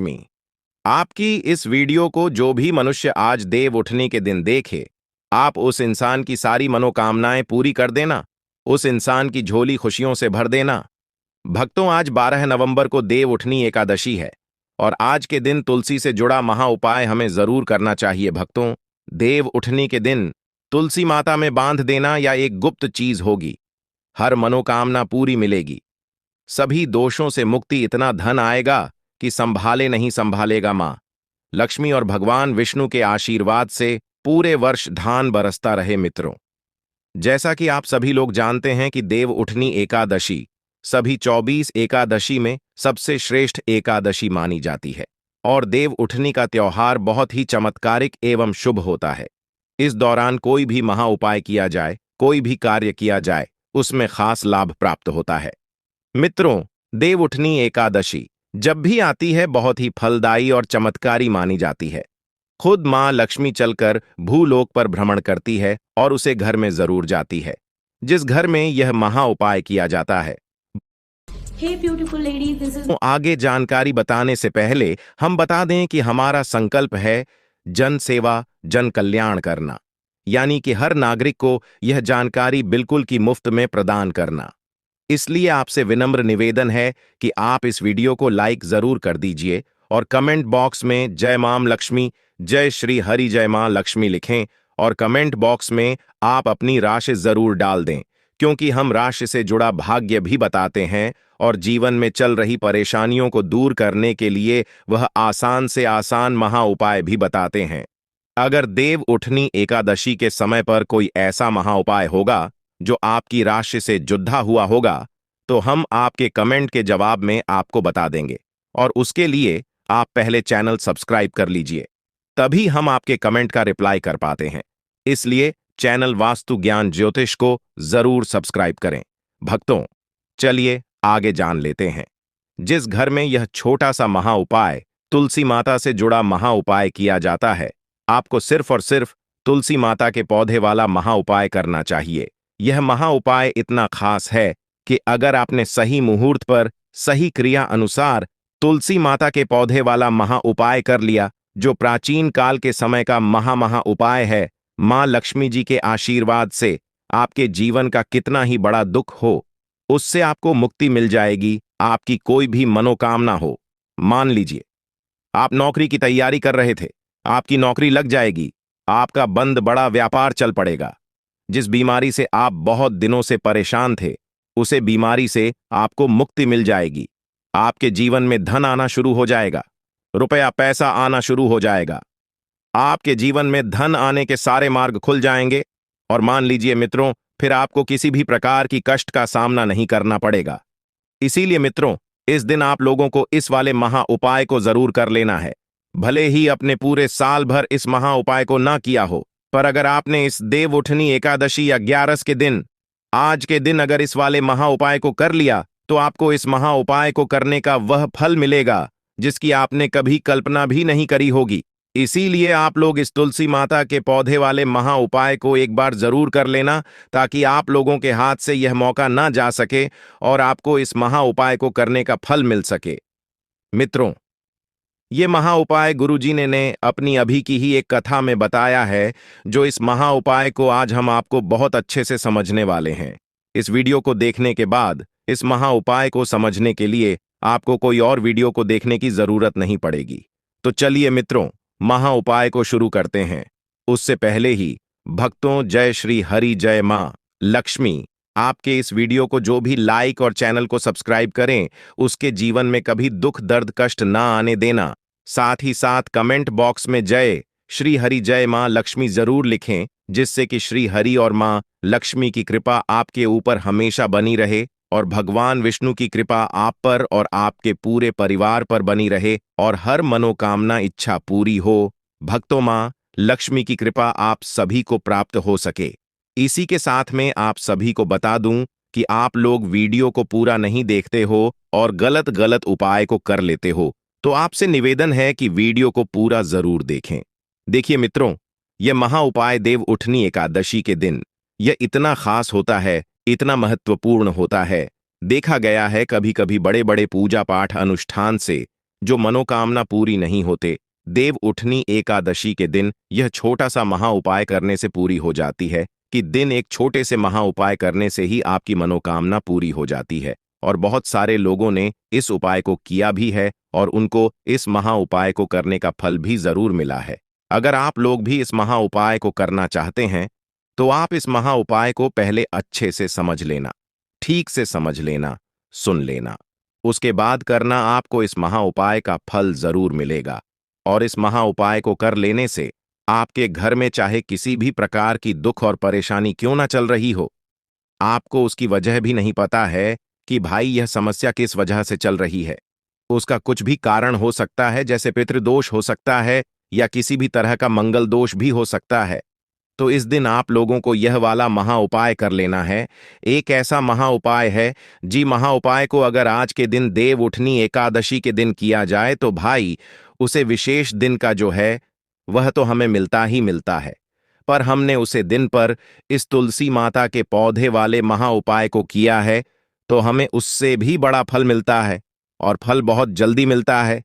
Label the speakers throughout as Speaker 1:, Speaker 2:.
Speaker 1: लक्ष्मी। आपकी इस वीडियो को जो भी मनुष्य आज देव उठनी के दिन देखे, आप उस इंसान की सारी मनोकामनाएं पूरी कर देना, उस इंसान की झोली खुशियों से भर देना। भक्तों, आज 12 नवंबर को देव उठनी एकादशी है और आज के दिन तुलसी से जुड़ा महा उपाय हमें जरूर करना चाहिए। भक्तों, देव उठनी के दिन तुलसी माता में बांध देना या एक गुप्त चीज होगी, हर मनोकामना पूरी मिलेगी, सभी दोषों से मुक्ति, इतना धन आएगा कि संभाले नहीं संभालेगा। मां लक्ष्मी और भगवान विष्णु के आशीर्वाद से पूरे वर्ष धान बरसता रहे। मित्रों, जैसा कि आप सभी लोग जानते हैं कि देव उठनी एकादशी सभी 24 एकादशी में सबसे श्रेष्ठ एकादशी मानी जाती है और देव उठनी का त्योहार बहुत ही चमत्कारिक एवं शुभ होता है। इस दौरान कोई भी महा उपाय किया जाए, कोई भी कार्य किया जाए, उसमें खास लाभ प्राप्त होता है। मित्रों, देव उठनी एकादशी जब भी आती है बहुत ही फलदायी और चमत्कारी मानी जाती है। खुद मां लक्ष्मी चलकर भूलोक पर भ्रमण करती है और उसे घर में जरूर जाती है जिस घर में यह महा उपाय किया जाता है।
Speaker 2: Hey beautiful ladies, this is
Speaker 1: आगे जानकारी बताने से पहले हम बता दें कि हमारा संकल्प है जन सेवा जन कल्याण करना, यानी कि हर नागरिक को यह जानकारी बिल्कुल की मुफ्त में प्रदान करना। इसलिए आपसे विनम्र निवेदन है कि आप इस वीडियो को लाइक जरूर कर दीजिए और कमेंट बॉक्स में जय मां लक्ष्मी, जय श्री हरि, जय मां लक्ष्मी लिखें और कमेंट बॉक्स में आप अपनी राशि जरूर डाल दें, क्योंकि हम राशि से जुड़ा भाग्य भी बताते हैं और जीवन में चल रही परेशानियों को दूर करने के लिए वह आसान से आसान महा उपाय भी बताते हैं। अगर देव उठनी एकादशी के समय पर कोई ऐसा महा उपाय होगा जो आपकी राशि से जुड़ा हुआ होगा, तो हम आपके कमेंट के जवाब में आपको बता देंगे और उसके लिए आप पहले चैनल सब्सक्राइब कर लीजिए, तभी हम आपके कमेंट का रिप्लाई कर पाते हैं। इसलिए चैनल वास्तु ज्ञान ज्योतिष को जरूर सब्सक्राइब करें। भक्तों, चलिए आगे जान लेते हैं। जिस घर में यह छोटा सा महा उपाय तुलसी माता से जुड़ा महा उपाय किया जाता है, आपको सिर्फ और सिर्फ तुलसी माता के पौधे वाला महा उपाय करना चाहिए। यह महा उपाय इतना खास है कि अगर आपने सही मुहूर्त पर सही क्रिया अनुसार तुलसी माता के पौधे वाला महा उपाय कर लिया, जो प्राचीन काल के समय का महा उपाय है, मां लक्ष्मी जी के आशीर्वाद से आपके जीवन का कितना ही बड़ा दुख हो, उससे आपको मुक्ति मिल जाएगी। आपकी कोई भी मनोकामना हो, मान लीजिए आप नौकरी की तैयारी कर रहे थे, आपकी नौकरी लग जाएगी, आपका बंद बड़ा व्यापार चल पड़ेगा, जिस बीमारी से आप बहुत दिनों से परेशान थे, उसे बीमारी से आपको मुक्ति मिल जाएगी। आपके जीवन में धन आना शुरू हो जाएगा, रुपया पैसा आना शुरू हो जाएगा, आपके जीवन में धन आने के सारे मार्ग खुल जाएंगे और मान लीजिए मित्रों, फिर आपको किसी भी प्रकार की कष्ट का सामना नहीं करना पड़ेगा। इसीलिए मित्रों, इस दिन आप लोगों को इस वाले महा उपाय को जरूर कर लेना है। भले ही अपने पूरे साल भर इस महा उपाय को ना किया हो, पर अगर आपने इस देव उठनी एकादशी या 11 के दिन, आज के दिन अगर इस वाले महा उपाय को कर लिया, तो आपको इस महा उपाय को करने का वह फल मिलेगा जिसकी आपने कभी कल्पना भी नहीं करी होगी। इसीलिए आप लोग इस तुलसी माता के पौधे वाले महा उपाय को एक बार जरूर कर लेना, ताकि आप लोगों के हाथ से यह मौका ना जा सके और आपको इस महा उपाय को करने का फल मिल सके। मित्रों, ये महा उपाय गुरुजी ने अपनी अभी की ही एक कथा में बताया है, जो इस महा उपाय को आज हम आपको बहुत अच्छे से समझने वाले हैं। इस वीडियो को देखने के बाद इस महा उपाय को समझने के लिए आपको कोई और वीडियो को देखने की जरूरत नहीं पड़ेगी। तो चलिए मित्रों, महा उपाय को शुरू करते हैं। उससे पहले ही भक्तों, जय श्री हरि, जय मां लक्ष्मी। आपके इस वीडियो को जो भी लाइक और चैनल को सब्सक्राइब करें, उसके जीवन में कभी दुख दर्द कष्ट ना आने देना। साथ ही साथ कमेंट बॉक्स में जय श्री हरि, जय मां लक्ष्मी जरूर लिखें, जिससे कि श्री हरि और मां लक्ष्मी की कृपा आपके ऊपर हमेशा बनी रहे और भगवान विष्णु की कृपा आप पर और आपके पूरे परिवार पर बनी रहे और हर मनोकामना इच्छा पूरी हो। भक्तों, मां लक्ष्मी की कृपा आप सभी को प्राप्त हो सके। इसी के साथ में आप सभी को बता दूं कि आप लोग वीडियो को पूरा नहीं देखते हो और गलत गलत उपाय को कर लेते हो, तो आपसे निवेदन है कि वीडियो को पूरा जरूर देखें। देखिए मित्रों, यह महा उपाय देव उठनी एकादशी के दिन यह इतना खास होता है, इतना महत्वपूर्ण होता है। देखा गया है कभी कभी बड़े बड़े पूजा पाठ अनुष्ठान से जो मनोकामना पूरी नहीं होते, देव उठनी एकादशी के दिन यह छोटा सा महा उपाय करने से पूरी हो जाती है कि दिन एक छोटे से महा उपाय करने से ही आपकी मनोकामना पूरी हो जाती है। और बहुत सारे लोगों ने इस उपाय को किया भी है और उनको इस महा उपाय को करने का फल भी जरूर मिला है। अगर आप लोग भी इस महा उपाय को करना चाहते हैं तो आप इस महा उपाय को पहले अच्छे से समझ लेना, ठीक से समझ लेना, सुन लेना। उसके बाद करना, आपको इस महा उपाय का फल जरूर मिलेगा। और इस महा उपाय को कर लेने से आपके घर में चाहे किसी भी प्रकार की दुख और परेशानी क्यों ना चल रही हो, आपको उसकी वजह भी नहीं पता है कि भाई यह समस्या किस वजह से चल रही है। उसका कुछ भी कारण हो सकता है, जैसे पितृदोष हो सकता है या किसी भी तरह का मंगल दोष भी हो सकता है। तो इस दिन आप लोगों को यह वाला महा उपाय कर लेना है। एक ऐसा महा उपाय है, जी महा उपाय को अगर आज के दिन देव उठनी एकादशी के दिन किया जाए तो भाई उसे विशेष दिन का जो है वह तो हमें मिलता ही मिलता है, पर हमने उसे दिन पर इस तुलसी माता के पौधे वाले महा उपाय को किया है तो हमें उससे भी बड़ा फल मिलता है। और फल बहुत जल्दी मिलता है,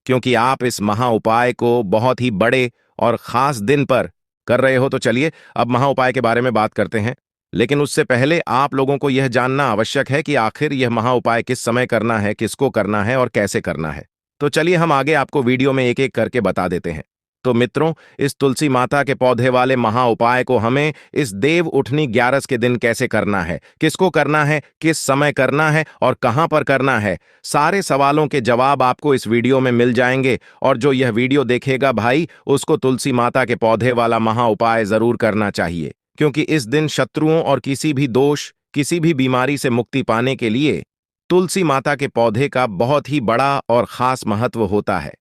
Speaker 1: क्योंकि आप इस महा उपाय को बहुत ही बड़े और खास दिन पर कर रहे हो। तो चलिए अब महा उपाय के बारे में बात करते हैं, लेकिन उससे पहले आप लोगों को यह जानना आवश्यक है कि आखिर यह महा उपाय किस समय करना है, किसको करना है और कैसे करना है। तो चलिए हम आगे आपको वीडियो में एक एक करके बता देते हैं। तो मित्रों, इस तुलसी माता के पौधे वाले महा उपाय को हमें इस देव उठनी 11 के दिन कैसे करना है, किसको करना है, किस समय करना है और कहां पर करना है, सारे सवालों के जवाब आपको इस वीडियो में मिल जाएंगे। और जो यह वीडियो देखेगा भाई, उसको तुलसी माता के पौधे वाला महा उपाय जरूर करना चाहिए, क्योंकि इस दिन शत्रुओं और किसी भी दोष, किसी भी बीमारी से मुक्ति पाने के लिए तुलसी माता के पौधे का बहुत ही बड़ा और खास महत्व होता है।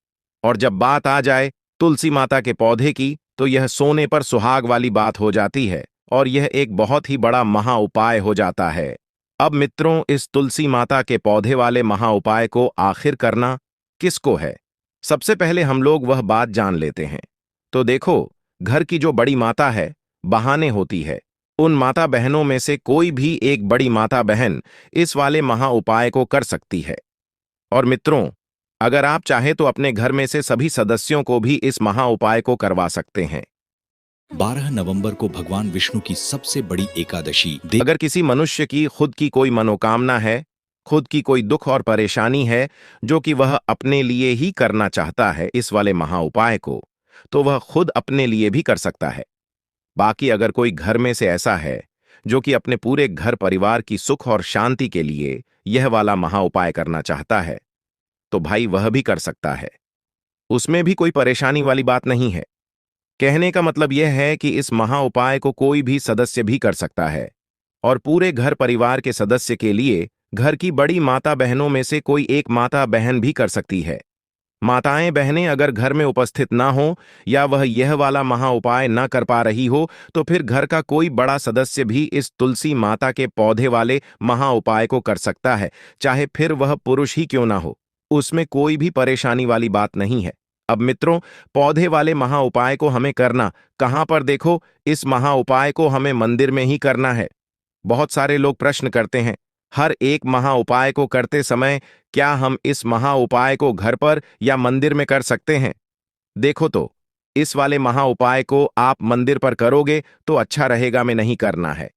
Speaker 1: और जब बात आ जाए तुलसी माता के पौधे की, तो यह सोने पर सुहाग वाली बात हो जाती है और यह एक बहुत ही बड़ा महा उपाय हो जाता है। अब मित्रों, इस तुलसी माता के पौधे वाले महा उपाय को आखिर करना किसको है, सबसे पहले हम लोग वह बात जान लेते हैं। तो देखो, घर की जो बड़ी माता है, बहाने होती है, उन माता बहनों में से कोई भी एक बड़ी माता बहन इस वाले महा उपाय को कर सकती है। और मित्रों, अगर आप चाहें तो अपने घर में से सभी सदस्यों को भी इस महा उपाय को करवा सकते हैं।
Speaker 3: 12 नवंबर को भगवान विष्णु की सबसे बड़ी एकादशी
Speaker 1: अगर किसी मनुष्य की खुद की कोई मनोकामना है, खुद की कोई दुख और परेशानी है जो कि वह अपने लिए ही करना चाहता है इस वाले महा उपाय को, तो वह खुद अपने लिए भी कर सकता है। बाकी अगर कोई घर में से ऐसा है जो कि अपने पूरे घर परिवार की सुख और शांति के लिए यह वाला महा उपाय करना चाहता है, तो भाई वह भी कर सकता है। उसमें भी कोई परेशानी वाली बात नहीं है। कहने का मतलब यह है कि इस महा उपाय को कोई भी सदस्य भी कर सकता है और पूरे घर परिवार के सदस्य के लिए घर की बड़ी माता बहनों में से कोई एक माता बहन भी कर सकती है। माताएं बहनें अगर घर में उपस्थित ना हो या वह यह वाला महा उपाय ना कर पा रही हो, तो फिर घर का कोई बड़ा सदस्य भी इस तुलसी माता के पौधे वाले महा उपाय को कर सकता है, चाहे फिर वह पुरुष ही क्यों ना हो। उसमें कोई भी परेशानी वाली बात नहीं है। अब मित्रों, पौधे वाले महा उपाय को हमें करना कहां पर, देखो, इस महा उपाय को हमें मंदिर में ही करना है। बहुत सारे लोग प्रश्न करते हैं, हर एक महा उपाय को करते समय क्या हम इस महा उपाय को घर पर या मंदिर में कर सकते हैं? देखो, तो इस वाले महा उपाय को आप मंदिर पर करोगे तो अच्छा रहेगा, में नहीं करना है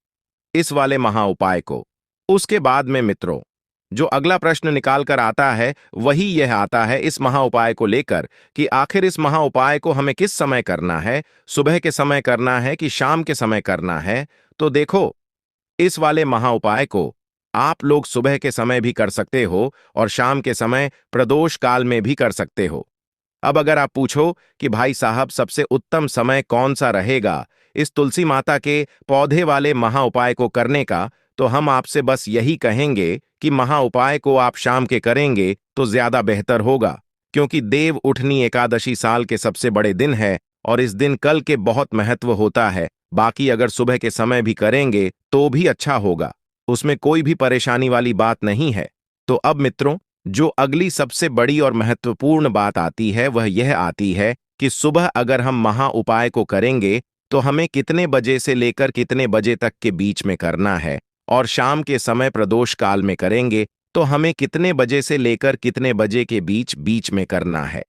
Speaker 1: इस वाले महा उपाय को। उसके बाद में मित्रों, जो अगला प्रश्न निकाल कर आता है वही यह आता है इस महा उपाय को लेकर कि आखिर इस महा उपाय को हमें किस समय करना है, सुबह के समय करना है कि शाम के समय करना है। तो देखो, इस वाले महा उपाय को आप लोग सुबह के समय भी कर सकते हो और शाम के समय प्रदोष काल में भी कर सकते हो। अब अगर आप पूछो कि भाई साहब सबसे उत्तम समय कौन सा रहेगा इस तुलसी माता के पौधे वाले महा उपाय को करने का, तो हम आपसे बस यही कहेंगे कि महा उपाय को आप शाम के करेंगे तो ज्यादा बेहतर होगा, क्योंकि देव उठनी एकादशी साल के सबसे बड़े दिन है और इस दिन कल के बहुत महत्व होता है। बाकी अगर सुबह के समय भी करेंगे तो भी अच्छा होगा, उसमें कोई भी परेशानी वाली बात नहीं है। तो अब मित्रों, जो अगली सबसे बड़ी और महत्वपूर्ण बात आती है वह यह आती है कि सुबह अगर हम महा उपाय को करेंगे तो हमें कितने बजे से लेकर कितने बजे तक के बीच में करना है और शाम के समय प्रदोष काल में करेंगे तो हमें कितने बजे से लेकर कितने बजे के बीच बीच में करना है।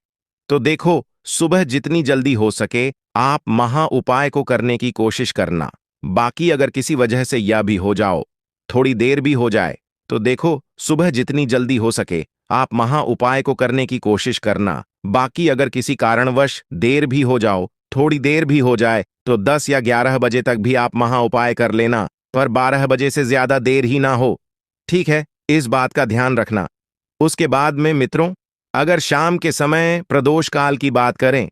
Speaker 1: तो देखो, सुबह जितनी जल्दी हो सके आप महा उपाय को करने की कोशिश करना। बाकी अगर किसी वजह से यह भी हो जाओ, थोड़ी देर भी हो जाए, तो देखो सुबह जितनी जल्दी हो सके आप महा उपाय को करने की कोशिश करना। बाकी अगर किसी कारणवश देर भी हो जाओ, थोड़ी देर भी हो जाए, तो 10 या 11 बजे तक भी आप महा उपाय कर लेना, पर 12 बजे से ज्यादा देर ही ना हो। ठीक है, इस बात का ध्यान रखना। उसके बाद में मित्रों, अगर शाम के समय प्रदोष काल की बात करें,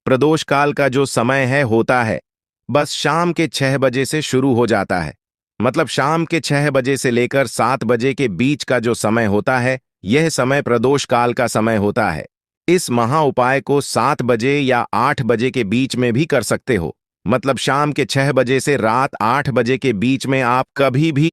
Speaker 1: प्रदोष काल का जो समय है होता है बस शाम के 6 बजे से शुरू हो जाता है। मतलब शाम के 6 बजे से लेकर 7 बजे के बीच का जो समय होता है, यह समय प्रदोष काल का समय होता है। इस महा उपाय को 7 बजे या 8 बजे के बीच में भी कर सकते हो। मतलब शाम के 6 बजे से रात 8 बजे के बीच में आप कभी भी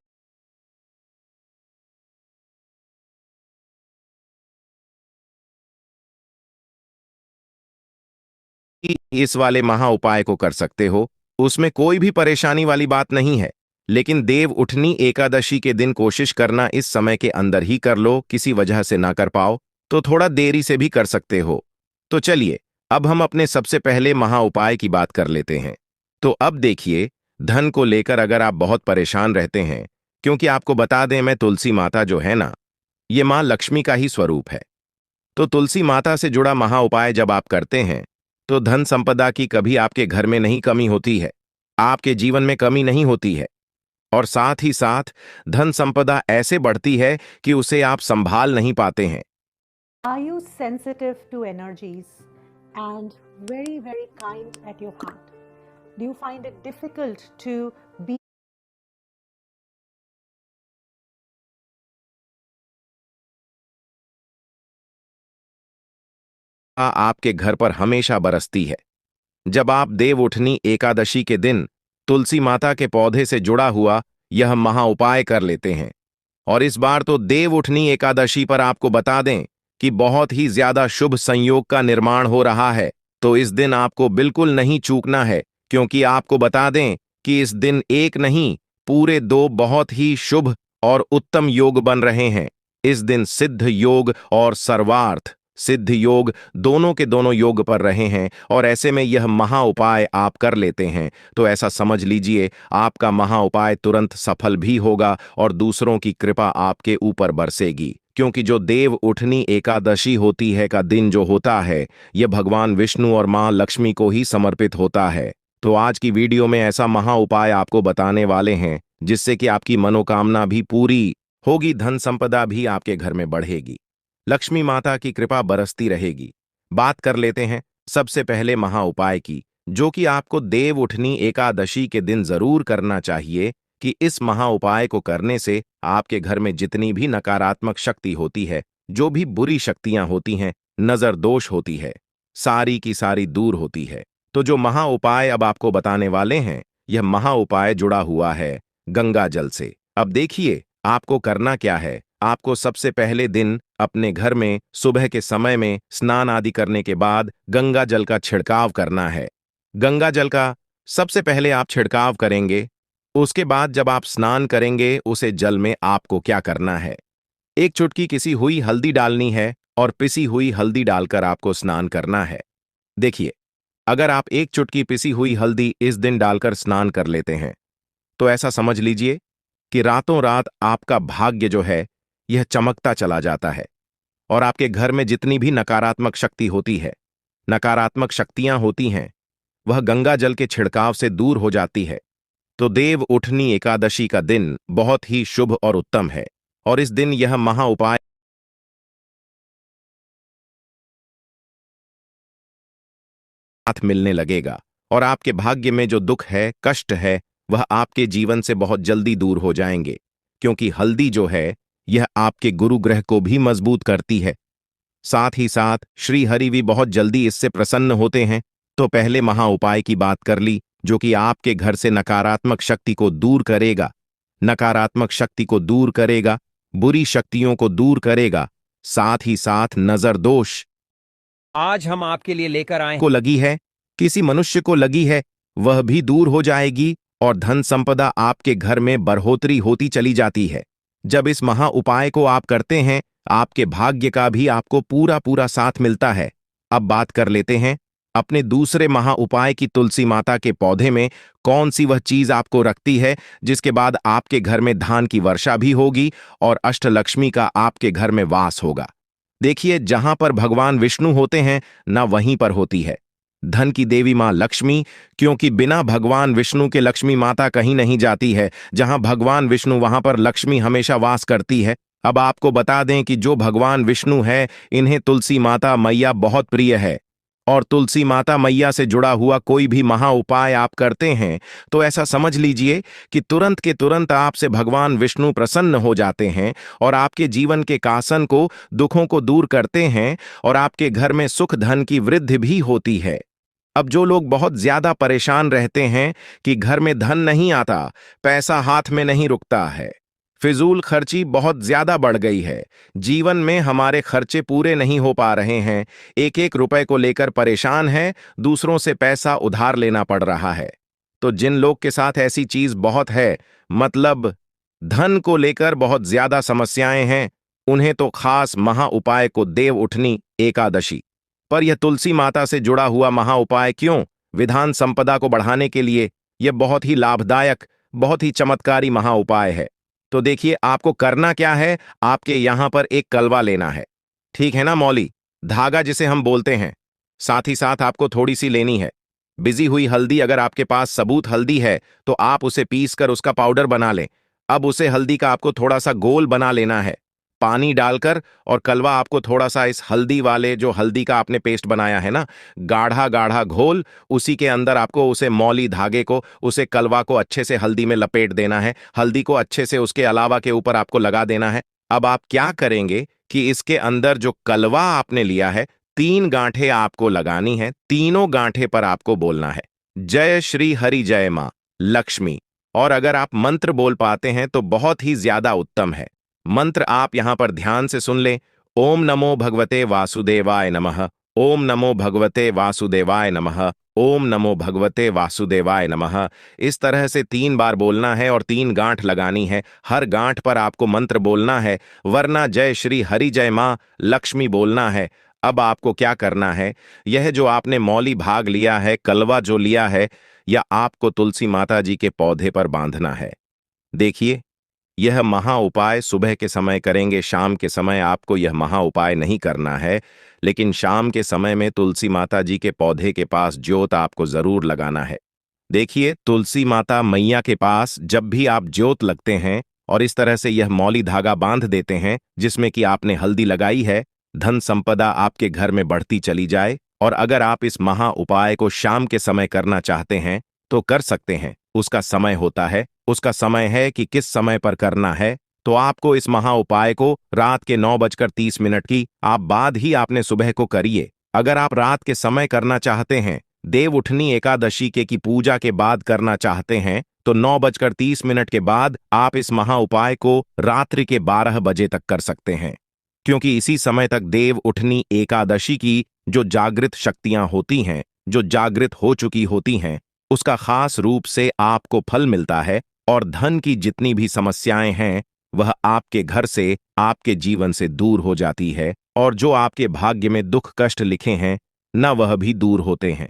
Speaker 1: इस वाले महा उपाय को कर सकते हो। उसमें कोई भी परेशानी वाली बात नहीं है। लेकिन देव उठनी एकादशी के दिन कोशिश करना इस समय के अंदर ही कर लो। किसी वजह से ना कर पाओ तो थोड़ा देरी से भी कर सकते हो। तो चलिए, अब हम अपने सबसे पहले महा उपाय की बात कर लेते हैं। तो अब देखिए, धन को लेकर अगर आप बहुत परेशान रहते हैं, क्योंकि आपको बता दें, मैं तुलसी माता जो है ना, ये माँ लक्ष्मी का ही स्वरूप है। तो तुलसी माता से जुड़ा महा उपाय जब आप करते हैं तो धन संपदा की कभी आपके घर में नहीं कमी होती है, आपके जीवन में कमी नहीं होती है। और साथ ही साथ धन संपदा ऐसे बढ़ती है कि उसे आप संभाल नहीं पाते हैं।
Speaker 4: Are you sensitive to energies and very, very kind at your heart? Do you find it difficult to be
Speaker 1: आपके घर पर हमेशा बरसती है जब आप देव उठनी एकादशी के दिन तुलसी माता के पौधे से जुड़ा हुआ यह महा उपाय कर लेते हैं। और इस बार तो देव उठनी एकादशी पर आपको बता दें कि बहुत ही ज्यादा शुभ संयोग का निर्माण हो रहा है। तो इस दिन आपको बिल्कुल नहीं चूकना है, क्योंकि आपको बता दें कि इस दिन एक नहीं, पूरे 2 बहुत ही शुभ और उत्तम योग बन रहे हैं। इस दिन सिद्ध योग और सर्वार्थ सिद्ध योग दोनों के दोनों योग पर रहे हैं। और ऐसे में यह महा उपाय आप कर लेते हैं तो ऐसा समझ लीजिए आपका महा उपाय तुरंत सफल भी होगा और दूसरों की कृपा आपके ऊपर बरसेगी। क्योंकि जो देव उठनी एकादशी होती है का दिन जो होता है, यह भगवान विष्णु और मां लक्ष्मी को ही समर्पित होता है। तो आज की वीडियो में ऐसा महा उपाय आपको बताने वाले हैं जिससे कि आपकी मनोकामना भी पूरी होगी, धन संपदा भी आपके घर में बढ़ेगी, लक्ष्मी माता की कृपा बरसती रहेगी। बात कर लेते हैं सबसे पहले महा उपाय की, जो कि आपको देव उठनी एकादशी के दिन जरूर करना चाहिए। कि इस महा उपाय को करने से आपके घर में जितनी भी नकारात्मक शक्ति होती है, जो भी बुरी शक्तियां होती हैं, नजर दोष होती है, सारी की सारी दूर होती है। तो जो महा उपाय अब आपको बताने वाले हैं, यह महा उपाय जुड़ा हुआ है गंगा जल से। अब देखिए आपको करना क्या है। आपको सबसे पहले दिन अपने घर में सुबह के समय में स्नान आदि करने के बाद गंगा जल का छिड़काव करना है। गंगा जल का सबसे पहले आप छिड़काव करेंगे। उसके बाद जब आप स्नान करेंगे, उसे जल में आपको क्या करना है, 1 चुटकी किसी हुई हल्दी डालनी है और पिसी हुई हल्दी डालकर आपको स्नान करना है। देखिए, अगर आप 1 चुटकी पिसी हुई हल्दी इस दिन डालकर स्नान कर लेते हैं तो ऐसा समझ लीजिए कि रातों रात आपका भाग्य जो है यह चमकता चला जाता है और आपके घर में जितनी भी नकारात्मक शक्ति होती है, नकारात्मक शक्तियां होती हैं, वह गंगा जल के छिड़काव से दूर हो जाती है। तो देव उठनी एकादशी का दिन बहुत ही शुभ और उत्तम है और इस दिन यह महा उपाय साथ मिलने लगेगा और आपके भाग्य में जो दुख है, कष्ट है, वह आपके जीवन से बहुत जल्दी दूर हो जाएंगे। क्योंकि हल्दी जो है यह आपके गुरु ग्रह को भी मजबूत करती है। साथ ही साथ श्री हरि भी बहुत जल्दी इससे प्रसन्न होते हैं। तो पहले महा उपाय की बात कर ली, जो कि आपके घर से नकारात्मक शक्ति को दूर करेगा, नकारात्मक शक्ति को दूर करेगा, बुरी शक्तियों को दूर करेगा, साथ ही साथ नजर दोष
Speaker 5: आज हम आपके लिए लेकर आए
Speaker 1: को लगी है, किसी मनुष्य को लगी है, वह भी दूर हो जाएगी और धन संपदा आपके घर में बढ़ोतरी होती चली जाती है। जब इस महा उपाय को आप करते हैं, आपके भाग्य का भी आपको पूरा पूरा साथ मिलता है। अब बात कर लेते हैं अपने दूसरे महा उपाय की। तुलसी माता के पौधे में कौन सी वह चीज आपको रखती है जिसके बाद आपके घर में धान की वर्षा भी होगी और अष्टलक्ष्मी का आपके घर में वास होगा। देखिए, जहां पर भगवान विष्णु होते हैं ना वहीं पर होती है धन की देवी मां लक्ष्मी, क्योंकि बिना भगवान विष्णु के लक्ष्मी माता कहीं नहीं जाती है। जहां भगवान विष्णु वहां पर लक्ष्मी हमेशा वास करती है। अब आपको बता दें कि जो भगवान विष्णु है, इन्हें तुलसी माता मैया बहुत प्रिय है। और तुलसी माता मैया से जुड़ा हुआ कोई भी महा उपाय आप करते हैं तो ऐसा समझ लीजिए कि तुरंत के तुरंत आपसे भगवान विष्णु प्रसन्न हो जाते हैं और आपके जीवन के कासन को, दुखों को दूर करते हैं और आपके घर में सुख धन की वृद्धि भी होती है। अब जो लोग बहुत ज्यादा परेशान रहते हैं कि घर में धन नहीं आता, पैसा हाथ में नहीं रुकता है, फिजूल खर्ची बहुत ज्यादा बढ़ गई है, जीवन में हमारे खर्चे पूरे नहीं हो पा रहे हैं, एक एक रुपए को लेकर परेशान हैं, दूसरों से पैसा उधार लेना पड़ रहा है, तो जिन लोग के साथ ऐसी चीज बहुत है, मतलब धन को लेकर बहुत ज्यादा समस्याएं हैं, उन्हें तो खास महा उपाय को देव उठनी एकादशी। पर यह तुलसी माता से जुड़ा हुआ महा उपाय क्यों? विधान संपदा को बढ़ाने के लिए यह बहुत ही लाभदायक, बहुत ही चमत्कारी महा उपाय है। तो देखिए, आपको करना क्या है, आपके यहां पर एक कलवा लेना है, ठीक है ना मौली, धागा जिसे हम बोलते हैं। साथ ही साथ आपको थोड़ी सी लेनी है बिजी हुई हल्दी। अगर आपके पास सबूत हल्दी है तो आप उसे पीस कर उसका पाउडर बना लें। अब उसे हल्दी का आपको थोड़ा सा गोल बना लेना है पानी डालकर, और कलवा आपको थोड़ा सा इस हल्दी वाले, जो हल्दी का आपने पेस्ट बनाया है ना, गाढ़ा गाढ़ा घोल, उसी के अंदर आपको उसे मौली धागे को, उसे कलवा को अच्छे से हल्दी में लपेट देना है। हल्दी को अच्छे से उसके अलावा के ऊपर आपको लगा देना है। अब आप क्या करेंगे कि इसके अंदर जो कलवा आपने लिया है, 3 गांठें आपको लगानी है। तीनों गांठे पर आपको बोलना है जय श्री हरि जय मां लक्ष्मी। और अगर आप मंत्र बोल पाते हैं तो बहुत ही ज्यादा उत्तम है। मंत्र आप यहां पर ध्यान से सुन लें। ओम नमो भगवते वासुदेवाय नमः, ओम नमो भगवते वासुदेवाय नमः, ओम नमो भगवते वासुदेवाय नमः। इस तरह से 3 बार बोलना है और 3 गांठ लगानी है। हर गांठ पर आपको मंत्र बोलना है, वरना जय श्री हरि जय मां लक्ष्मी बोलना है। अब आपको क्या करना है, यह जो आपने मौली भाग लिया है, कलवा जो लिया है, या आपको तुलसी माता जी के पौधे पर बांधना है। देखिए, यह महा उपाय सुबह के समय करेंगे, शाम के समय आपको यह महा उपाय नहीं करना है। लेकिन शाम के समय में तुलसी माता जी के पौधे के पास ज्योत आपको जरूर लगाना है। देखिए, तुलसी माता मैया के पास जब भी आप ज्योत लगते हैं और इस तरह से यह मौली धागा बांध देते हैं जिसमें कि आपने हल्दी लगाई है, धन संपदा आपके घर में बढ़ती चली जाए। और अगर आप इस महा उपाय को शाम के समय करना चाहते हैं तो कर सकते हैं। उसका समय होता है, उसका समय है कि किस समय पर करना है। तो आपको इस महा उपाय को रात के 9:30 की आप बाद ही आपने सुबह को करिए। अगर आप रात के समय करना चाहते हैं, देव उठनी एकादशी की पूजा के बाद करना चाहते हैं, तो 9:30 के बाद आप इस महा उपाय को रात्रि के 12 बजे तक कर सकते हैं, क्योंकि इसी समय तक देव उठनी एकादशी की जो जागृत शक्तियां होती हैं, जो जागृत हो चुकी होती हैं, उसका खास रूप से आपको फल मिलता है और धन की जितनी भी समस्याएं हैं वह आपके घर से, आपके जीवन से दूर हो जाती है, और जो आपके भाग्य में दुख कष्ट लिखे हैं न वह भी दूर होते हैं।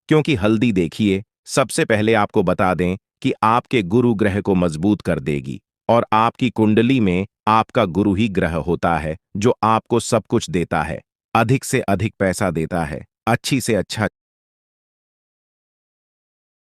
Speaker 1: क्योंकि हल्दी, देखिए, सबसे पहले आपको बता दें कि आपके गुरु ग्रह को मजबूत कर देगी, और आपकी कुंडली में आपका गुरु ही ग्रह होता है जो आपको सब कुछ देता है, अधिक से अधिक पैसा देता है, अच्छी से अच्छा